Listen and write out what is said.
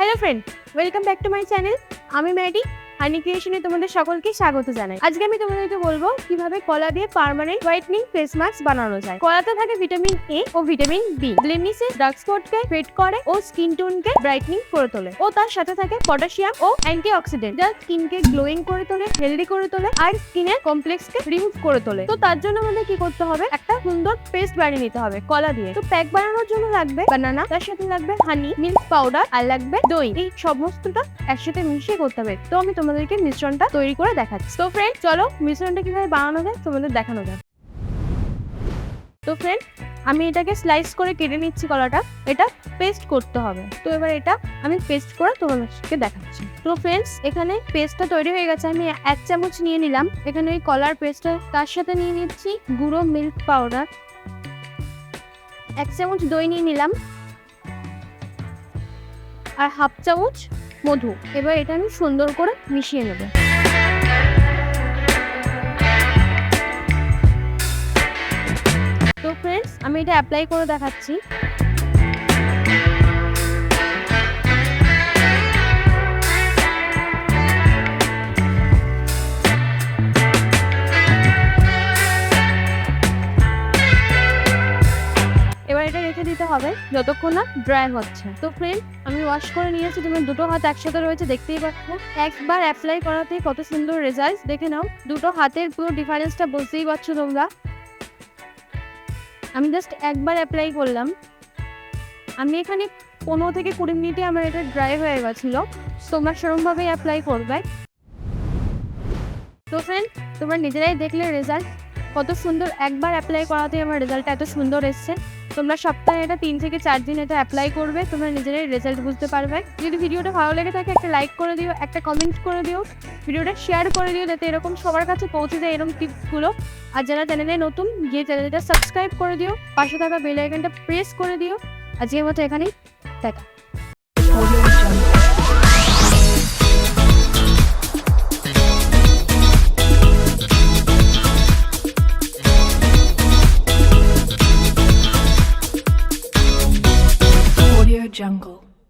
Hello friend, welcome back to my channel. আমি Maddie হানি ক্রিয়েশনে তোমাদের সকলকে স্বাগত জানাই। আজকে আমি তোমাদেরকে বলবো কিভাবে কলা দিয়ে পার্মানেন্ট হোয়াইটনিং ফেস মাস্ক বানানো যায়। কলাতে থাকে ভিটামিন এ ও ভিটামিন বি, ব্লেমিশেস, ডার্ক স্পটকে ফেড করে ও স্কিন টোনকে ব্রাইটনিং করে তোলে। ও তার সাথে থাকে পটাশিয়াম ও অ্যান্টিঅক্সিডেন্ট, যা স্কিনকে গ্লোয়িং করে তোলে, হেলদি করে তোলে আর স্কিনের কমপ্লেক্সকে রিমুভ করে তোলে। তো তার জন্য আমাদের কি করতে হবে, একটা সুন্দর পেস্ট বানিয়ে নিতে হবে কলা দিয়ে। তো প্যাক বানানোর জন্য লাগবে বানানা, তার সাথে লাগবে হানি, মিল্ক পাউডার আর লাগবে দই। এই সমস্তটা একসাথে মিশিয়ে করতে হবে। তো আমি তোমাদেরকে মিশ্রণটা তৈরি করে দেখাচ্ছি। তো ফ্রেন্ড, চলো মিশ্রণটা কিভাবে বানানো যায় তোমাদের দেখানো যায়। তো ফ্রেন্ড, আমি এটাকে স্লাইস করে কেটে নিচ্ছি কলাটা। এটা পেস্ট করতে হবে। তো এবার এটা আমি পেস্ট করে তোমাদেরকে দেখাচ্ছি। তো ফ্রেন্ডস, এখানে পেস্টটা তৈরি হয়ে গেছে। আমি 1 চামচ নিয়ে নিলাম এখানে ওই কলার পেস্টটা। তার সাথে নিয়ে নিচ্ছি গুঁড়ো মিল্ক পাউডার, 1 চামচ দই নিয়ে নিলাম আর 1/2 চামচ মধু। এবার এটা আমি সুন্দর করে মিশিয়ে নেব। তো ফ্রেন্ডস, আমি এটা অ্যাপ্লাই করে দেখাচ্ছি। এবার এটা রেখে দিতে হবে যতক্ষণ না ড্রাই হচ্ছে। তো ফ্রেন্ড, আমি ওয়াশ করে নিয়েছি। তুমি দুটো হাত একসাথে রয়েছে, দেখতেই পাচ্ছ। একবার অ্যাপ্লাই করাতে কত সুন্দর রেজাল্ট, দেখে নাও। দুটো হাতের পুরো ডিফারেন্সটা বুঝতেই পারছো তোমরা। আমি জাস্ট একবার অ্যাপ্লাই করলাম। আমি এখানে 15 থেকে 20 মিনিটে আমার এটা ড্রাই হয়ে গেছিল। তোমরা সেরকমভাবেই অ্যাপ্লাই করবে। তো ফ্রেন্ড, তোমরা নিজেরাই দেখলে রেজাল্ট কত সুন্দর। একবার অ্যাপ্লাই করাতে আমার রেজাল্টটা এত সুন্দর এসছে। তোমরা সপ্তাহে এটা 3 থেকে 4 দিন এটা অ্যাপ্লাই করবে, তোমরা নিজেরাই রেজাল্ট বুঝতে পারবে। যদি ভিডিওটা ভালো লেগে থাকে একটা লাইক করে দিও, একটা কমেন্ট করে দিও, ভিডিওটা শেয়ার করে দিও, যাতে এরকম সবার কাছে পৌঁছে যায় এরকম টিপসগুলো। আর যারা চ্যানেলে নতুন, গিয়ে চ্যানেলটা সাবস্ক্রাইব করে দিও, পাশে থাকা বেল আইকনটা প্রেস করে দিও। আজকের মতো এখানেই, টাটা।